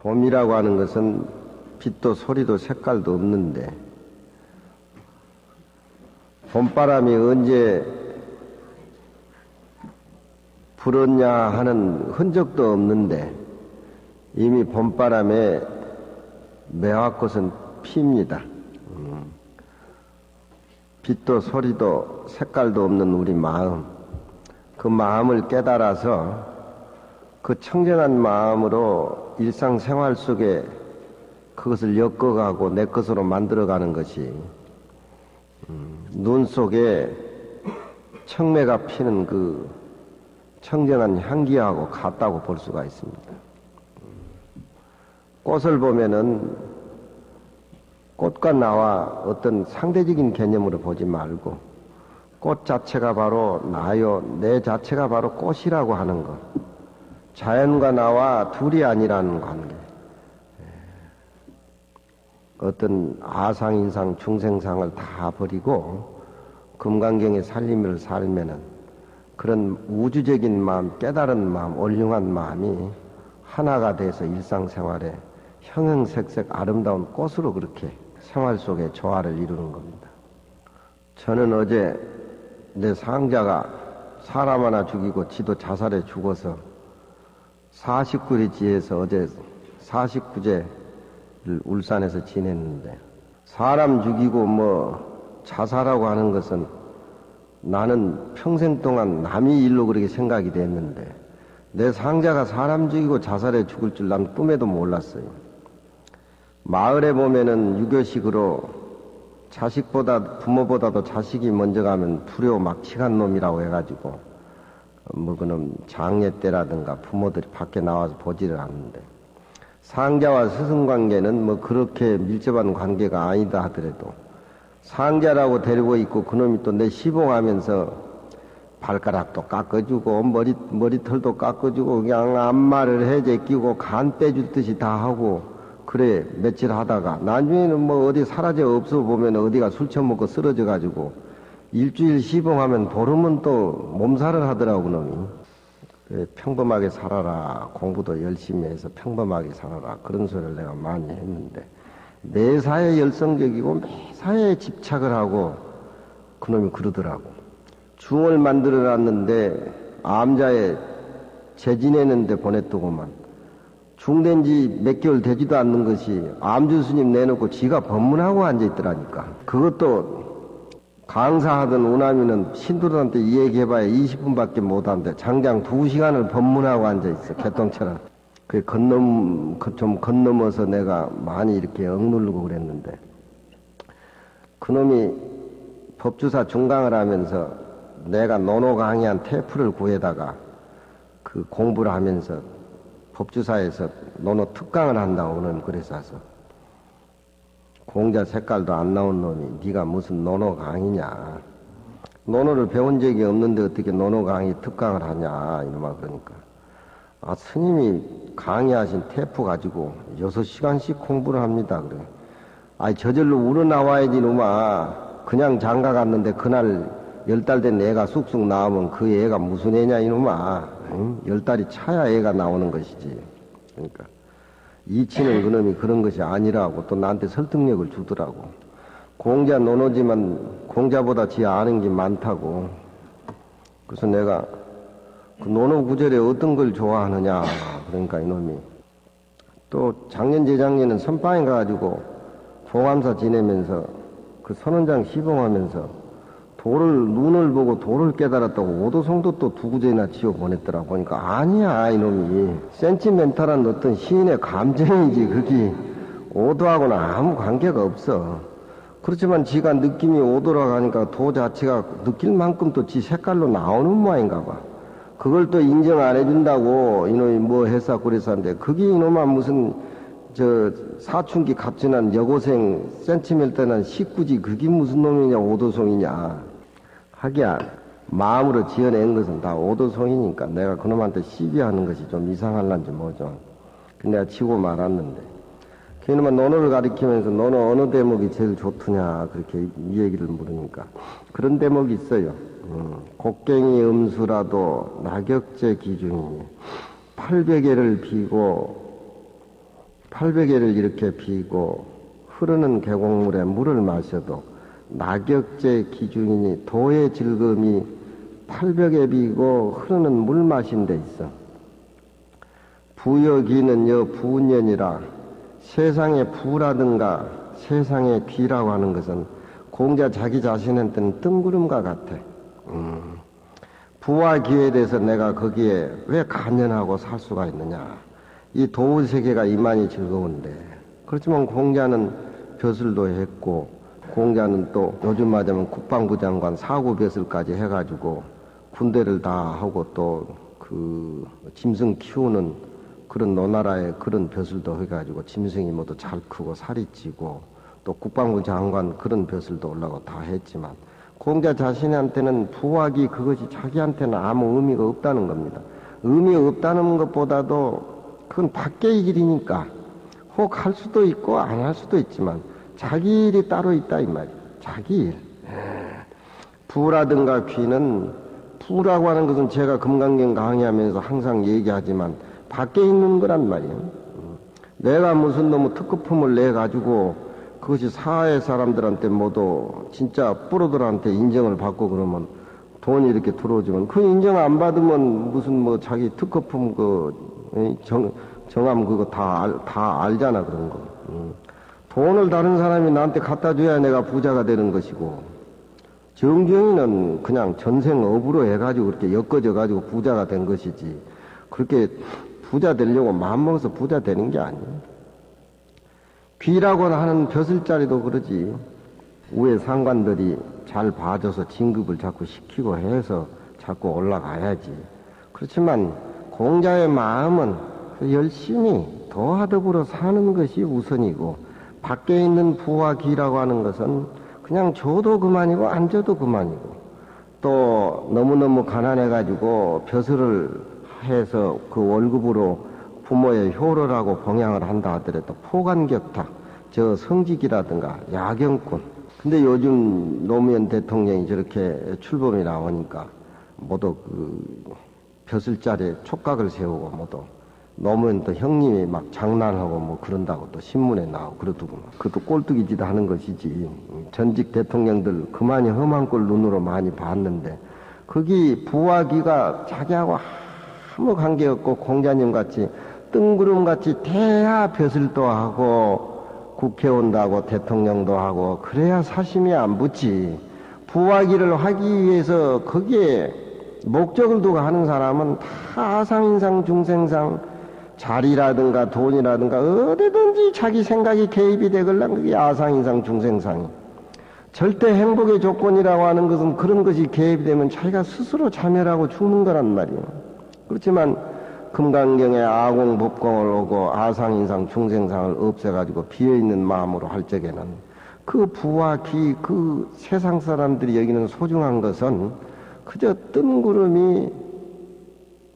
봄이라고 하는 것은 빛도 소리도 색깔도 없는데 봄바람이 언제 불었냐 하는 흔적도 없는데 이미 봄바람에 매화꽃은 핍니다. 빛도 소리도 색깔도 없는 우리 마음, 그 마음을 깨달아서 그 청정한 마음으로 일상생활 속에 그것을 엮어가고 내 것으로 만들어가는 것이 눈 속에 청매가 피는 그 청정한 향기하고 같다고 볼 수가 있습니다. 꽃을 보면은 꽃과 나와 어떤 상대적인 개념으로 보지 말고 꽃 자체가 바로 나요, 내 자체가 바로 꽃이라고 하는 것. 자연과 나와 둘이 아니라는 관계. 어떤 아상인상 중생상을 다 버리고 금강경의 살림을 살면은 그런 우주적인 마음, 깨달은 마음, 올륭한 마음이 하나가 돼서 일상생활에 형형색색 아름다운 꽃으로 그렇게 생활 속에 조화를 이루는 겁니다. 저는 어제 내 상자가 사람 하나 죽이고 지도 자살해 죽어서 49일째에서 어제 49제를 울산에서 지냈는데 사람 죽이고 뭐 자살하고 하는 것은 나는 평생 동안 남의 일로 그렇게 생각이 됐는데 내 상자가 사람 죽이고 자살해 죽을 줄 난 꿈에도 몰랐어요. 마을에 보면은 유교식으로 자식보다 부모보다도 자식이 먼저 가면 불효 막치간 놈이라고 해가지고 뭐 그놈 장례 때라든가 부모들이 밖에 나와서 보지를 않는데 상자와 스승관계는 뭐 그렇게 밀접한 관계가 아니다 하더라도 상자라고 데리고 있고 그놈이 또 내 시봉하면서 발가락도 깎아주고 머리털도 깎아주고 그냥 안마를 해제 끼고 간 빼줄 듯이 다 하고 그래 며칠 하다가 나중에는 뭐 어디 사라져 없어 보면 어디가 술 처먹고 쓰러져 가지고 일주일 시봉하면 보름은 또 몸살을 하더라고 그놈이. 그래, 평범하게 살아라, 공부도 열심히 해서 평범하게 살아라, 그런 소리를 내가 많이 했는데 매사에 열성적이고 매사에 집착을 하고 그놈이 그러더라고. 중을 만들어 놨는데 암자에 재지내는데 보냈더구만. 중된 지 몇 개월 되지도 않는 것이 암주 스님 내놓고 지가 법문하고 앉아있더라니까. 그것도 강사하던 우남이는 신도들한테 이 얘기해봐야 20분밖에 못하는데 장장 2시간을 법문하고 앉아있어. 개똥처럼. 그게 좀 건너머서 내가 많이 이렇게 억누르고 그랬는데 그놈이 법주사 중강을 하면서 내가 논어 강의한 테이프를 구해다가 그 공부를 하면서 법주사에서 논어 특강을 한다고 그는 그래서 공자 색깔도 안 나온 놈이 네가 무슨 논어 강의냐, 논어를 배운 적이 없는데 어떻게 논어 강의 특강을 하냐 이놈아. 그러니까 아 스님이 강의하신 테이프 가지고 6시간씩 공부를 합니다. 그래. 아이 저절로 우러나와야지 이놈아. 그냥 장가 갔는데 그날 10달 된 애가 쑥쑥 나오면 그 애가 무슨 애냐 이놈아. 응? 10달이 차야 애가 나오는 것이지. 그러니까 이치는 그놈이 그런 것이 아니라고 또 나한테 설득력을 주더라고. 공자 논어지만 공자보다 지 아는 게 많다고. 그래서 내가 그 논어 구절에 어떤 걸 좋아하느냐. 그러니까 이놈이 또 작년 재작년에는 선방에 가가지고 봉암사 지내면서 그 선원장 시봉하면서 눈을 보고 도를 깨달았다고 오도송도 또 2구절이나 지어 보냈더라. 보니까 아니야 이놈이 센티멘탈한 어떤 시인의 감정이지 그게 오도하고는 아무 관계가 없어. 그렇지만 지가 느낌이 오도라고 하니까 도 자체가 느낄 만큼 또 지 색깔로 나오는 모양인가 봐. 그걸 또 인정 안 해준다고 이놈이 뭐 했어 그래서 하는데 그게 이놈아 무슨 저 사춘기 갑진한 여고생 센티멘탈한 식구지 그게 무슨 놈이냐 오도송이냐. 하기야 마음으로 지어낸 것은 다 오도송이니까 내가 그놈한테 시비하는 것이 좀 이상할란지 뭐죠. 근데 내가 치고 말았는데 그놈아 논어를 가리키면서 논어 어느 대목이 제일 좋더냐 그렇게 이 얘기를 물으니까 그런 대목이 있어요. 곡괭이 음수라도 낙엽제 기중이 800개를 비고 800개를 이렇게 피고 흐르는 계곡물에 물을 마셔도 낙역제 기준이니 도의 즐거움이 800에 비고 흐르는 물 마신 데 있어. 부여기는 여 부운연이라 세상의 부라든가 세상의 귀라고 하는 것은 공자 자기 자신한테는 뜬구름과 같아. 부와 귀에 대해서 내가 거기에 왜 간연하고 살 수가 있느냐. 이 도의 세계가 이만이 즐거운데. 그렇지만 공자는 벼슬도 했고 공자는 또 요즘 말하자면 국방부 장관 사구벼슬까지 해가지고 군대를 다 하고 또 그 짐승 키우는 그런 노나라의 그런 벼슬도 해가지고 짐승이 모두 잘 크고 살이 찌고 또 국방부 장관 그런 벼슬도 올라고 다 했지만 공자 자신한테는 부학이 그것이 자기한테는 아무 의미가 없다는 겁니다. 의미가 없다는 것보다도 그건 밖의 길이니까 혹 할 수도 있고 안 할 수도 있지만 자기 일이 따로 있다 이 말이에요. 자기 일. 부라든가 귀는 부라고 하는 것은 제가 금강경 강의하면서 항상 얘기하지만 밖에 있는 거란 말이에요. 내가 무슨 너무 특급품을 내가지고 그것이 사회 사람들한테 모두 진짜 뿌로들한테 인정을 받고 그러면 돈이 이렇게 들어오지만 그 인정 안 받으면 무슨 뭐 자기 특급품 정함 그거 다 알잖아 그런 거. 돈을 다른 사람이 나한테 갖다 줘야 내가 부자가 되는 것이고 정경이는 그냥 전생업으로 해가지고 그렇게 엮어져가지고 부자가 된 것이지 그렇게 부자 되려고 마음먹어서 부자 되는 게 아니에요. 귀라고 하는 벼슬자리도 그러지. 위에 상관들이 잘 봐줘서 진급을 자꾸 시키고 해서 자꾸 올라가야지. 그렇지만 공자의 마음은 열심히 도하더불어 사는 것이 우선이고 밖에 있는 부와 귀라고 하는 것은 그냥 줘도 그만이고 안 줘도 그만이고 또 너무너무 가난해가지고 벼슬을 해서 그 월급으로 부모의 효를 하고 봉양을 한다 하더라도 포간격탁 저 성직이라든가 야경꾼 근데 요즘 노무현 대통령이 저렇게 출범이 나오니까 모두 그 벼슬자리에 촉각을 세우고 모두 노무현 또 형님이 막 장난하고 뭐 그런다고 또 신문에 나오고 그러더구만. 그것도 꼴뚜기 짓 하는 것이지. 전직 대통령들 그만이 험한 꼴 눈으로 많이 봤는데 거기 부와 귀가 자기하고 아무 관계없고 공자님 같이 뜬구름 같이 대야 벼슬도 하고 국회의원도 하고 대통령도 하고 그래야 사심이 안 붙지. 부와 귀를 하기 위해서 거기에 목적을 두고 하는 사람은 다 아상인상 중생상 자리라든가 돈이라든가 어디든지 자기 생각이 개입이 되걸랑 그게 아상인상 중생상이. 절대 행복의 조건이라고 하는 것은 그런 것이 개입이 되면 자기가 스스로 자멸하고 죽는 거란 말이에요. 그렇지만 금강경에 아공법공을 오고 아상인상 중생상을 없애가지고 비어있는 마음으로 할 적에는 그 부와 귀, 그 세상 사람들이 여기는 소중한 것은 그저 뜬구름이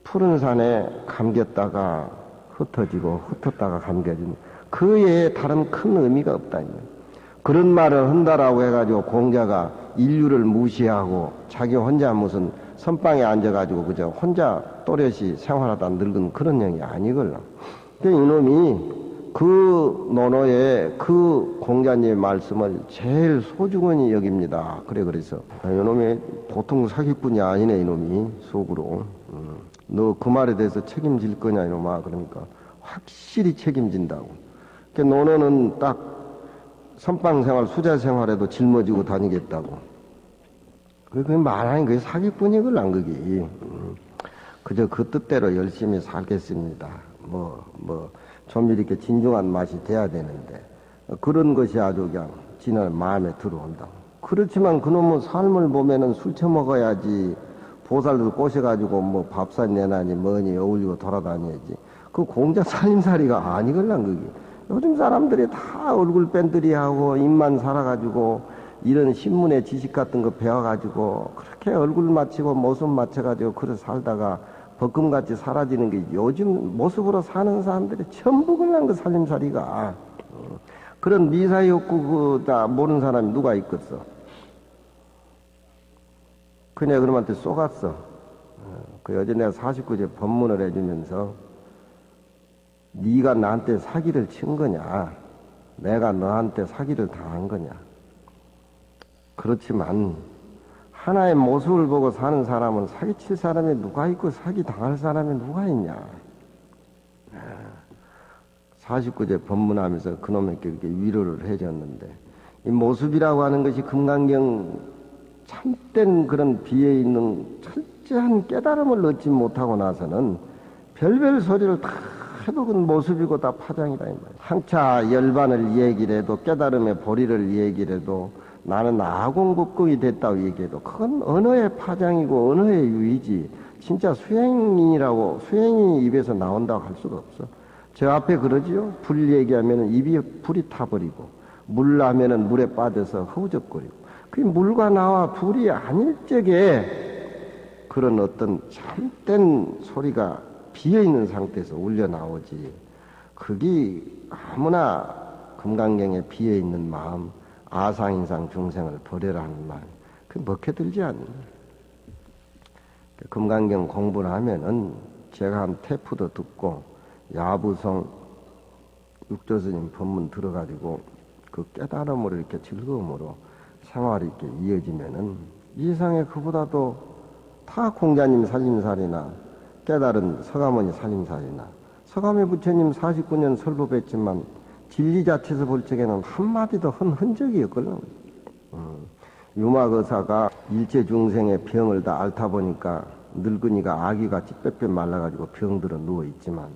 푸른 산에 감겼다가 흩어지고 흩었다가 감겨진 그 외에 다른 큰 의미가 없다. 그런 말을 한다라고 해가지고 공자가 인류를 무시하고 자기 혼자 무슨 선방에 앉아가지고 그저 혼자 또렷이 생활하다 늙은 그런 형이 아니걸라. 이놈이 그 논어에 그 공자님의 말씀을 제일 소중히 여깁니다. 그래서 이놈이 보통 사기꾼이 아니네 이놈이 속으로. 너 그 말에 대해서 책임질 거냐 이놈아. 그러니까 확실히 책임진다고. 그러니까 논어는 딱 선방생활 수자생활에도 짊어지고 다니겠다고. 그게 말하는 그게 사기꾼이걸랑 그게. 그저 그 뜻대로 열심히 살겠습니다. 좀 이렇게 진중한 맛이 돼야 되는데 그런 것이 아주 그냥 지는 마음에 들어온다. 그렇지만 그놈의 삶을 보면은 술 처먹어야지 보살들 꼬셔가지고 뭐 밥상 내나니 뭐니 어울리고 돌아다녀야지. 그 공자 살림살이가 아니걸랑 그게. 요즘 사람들이 다 얼굴 뺀들이 하고 입만 살아가지고 이런 신문의 지식 같은 거 배워가지고 그렇게 얼굴 맞추고 모습 맞춰가지고 그래 살다가 벗금같이 사라지는 게 요즘 모습으로 사는 사람들이 전부 그냥 그 살림살이가. 그런 미사욕구 다 모르는 사람이 누가 있겠어. 그냥 그놈한테 쏘갔어. 그 어제 내가 49제 법문을 해주면서 네가 나한테 사기를 친 거냐? 내가 너한테 사기를 당한 거냐? 그렇지만 하나의 모습을 보고 사는 사람은 사기칠 사람이 누가 있고 사기 당할 사람이 누가 있냐? 49제 법문하면서 그놈에게 이렇게 위로를 해줬는데, 이 모습이라고 하는 것이 금강경 참된 그런 비에 있는 철저한 깨달음을 얻지 못하고 나서는 별별 소리를 다 해도 그건 모습이고 다 파장이다 이 말이야. 항차 열반을 얘기를 해도 깨달음의 보리를 얘기를 해도 나는 아공국공이 됐다고 얘기해도 그건 언어의 파장이고 언어의 유의지. 진짜 수행인이라고 수행인이 입에서 나온다고 할 수가 없어. 저 앞에 그러지요. 불 얘기하면 입이 불이 타버리고 물 하면은 물에 빠져서 허우적거리고 그 물과 나와 불이 아닐 적에 그런 어떤 참된 소리가 비어있는 상태에서 울려 나오지. 그게 아무나 금강경에 비어있는 마음 아상인상 중생을 버려라는 말 그 먹혀들지 않는 금강경 공부를 하면은 제가 한 테프도 듣고 야부성 육조스님 법문 들어가지고 그 깨달음으로 이렇게 즐거움으로 생활이 이렇게 이어지면은 이 세상에 그보다도 타 공자님 살림살이나 깨달은 서가모니 살림살이나 서가모니 부처님 49년 설법했지만 진리 자체에서 볼 적에는 한마디도 한 흔적이 없거든. 유마거사가 일체 중생의 병을 다 앓다 보니까 늙은이가 아기같이 빽빽 말라가지고 병들어 누워있지만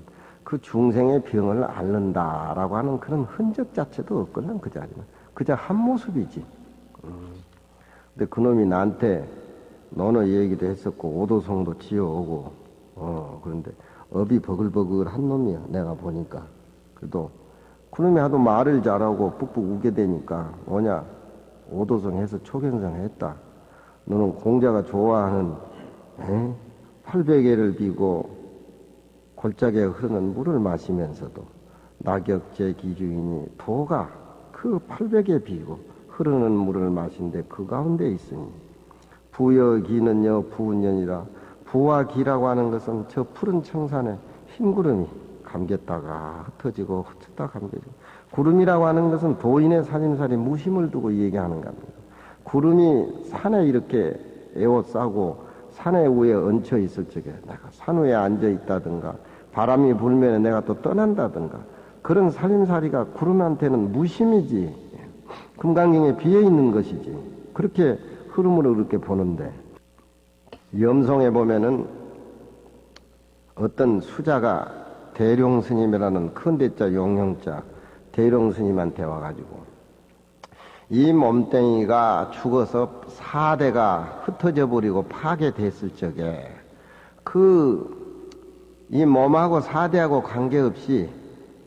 그 중생의 병을 앓는다라고 하는 그런 흔적 자체도 없거든. 그 자리는 그저 한 모습이지. 근데 그놈이 나한테 너너 얘기도 했었고 오도송도 지어오고 그런데 업이 버글버글한 놈이야 내가 보니까. 그래도 그놈이 하도 말을 잘하고 뿍뿍 우게 되니까 뭐냐 오도송 해서 초경성 했다. 너는 공자가 좋아하는 800개를 비고 골짜기에 흐르는 물을 마시면서도 낙엽제 기중이니 도가 그 800에 비고 흐르는 물을 마신데 그 가운데 있으니 부여기는요 부운년이라. 부와 기라고 하는 것은 저 푸른 청산에 흰구름이 감겼다가 흩어지고 흩었다 감겨지고, 구름이라고 하는 것은 도인의 살림살이 무심을 두고 얘기하는 겁니다. 구름이 산에 이렇게 에워싸고 산에 위에 얹혀 있을 적에 내가 산 위에 앉아 있다든가 바람이 불면 내가 또 떠난다든가 그런 살림살이가 구름한테는 무심이지 금강경에 비어 있는 것이지. 그렇게 흐름으로 그렇게 보는데 염송에 보면은 어떤 수자가 대룡스님이라는 큰 대자 용형자 대룡스님한테 와가지고 이 몸뚱이가 죽어서 사대가 흩어져 버리고 파괴됐을 적에 이 몸하고 사대하고 관계없이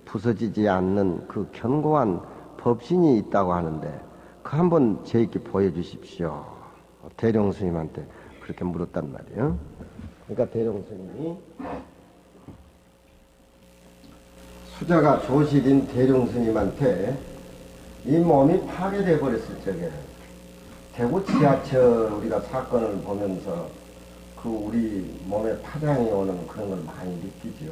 부서지지 않는 그 견고한 법신이 있다고 하는데 그 한번 제게 보여주십시오. 대룡스님한테 그렇게 물었단 말이에요. 그러니까 대룡스님이 수자가 조실인 대룡스님한테 이 몸이 파괴돼 버렸을 적에 대구 지하철 우리가 사건을 보면서 그 우리 몸에 파장이 오는 그런 걸 많이 느끼지요.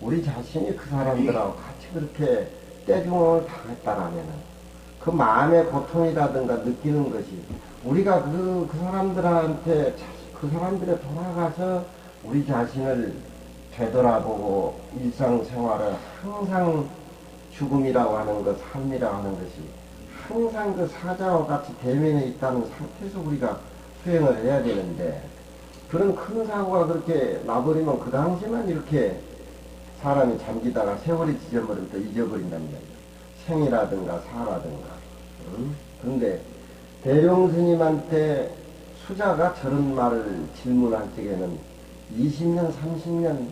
우리 자신이 그 사람들하고 같이 그렇게 떼중을 당했다라면은 그 마음의 고통이라든가 느끼는 것이 우리가 그 사람들한테 그 사람들에 돌아가서 우리 자신을 되돌아보고 일상생활을 항상 죽음이라고 하는 것, 삶이라고 하는 것이 항상 그 사자와 같이 대면에 있다는 상태에서 우리가 수행을 해야 되는데 그런 큰 사고가 그렇게 나버리면 그 당시만 이렇게 사람이 잠기다가 세월이 지져버리면 또 잊어버린단 말이야. 생이라든가 사라든가. 그런데 대룡스님한테 수자가 저런 말을 질문할 적에는 20년, 30년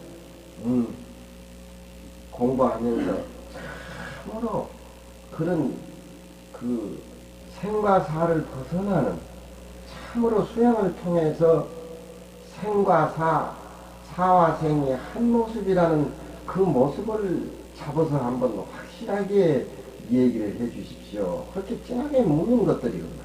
공부하면서 참으로 그런 그 생과 사를 벗어나는 참으로 수행을 통해서 생과 사와 생이 한 모습이라는 그 모습을 잡아서 한번 확실하게 얘기를 해 주십시오. 그렇게 진하게 묻는 것들이거든.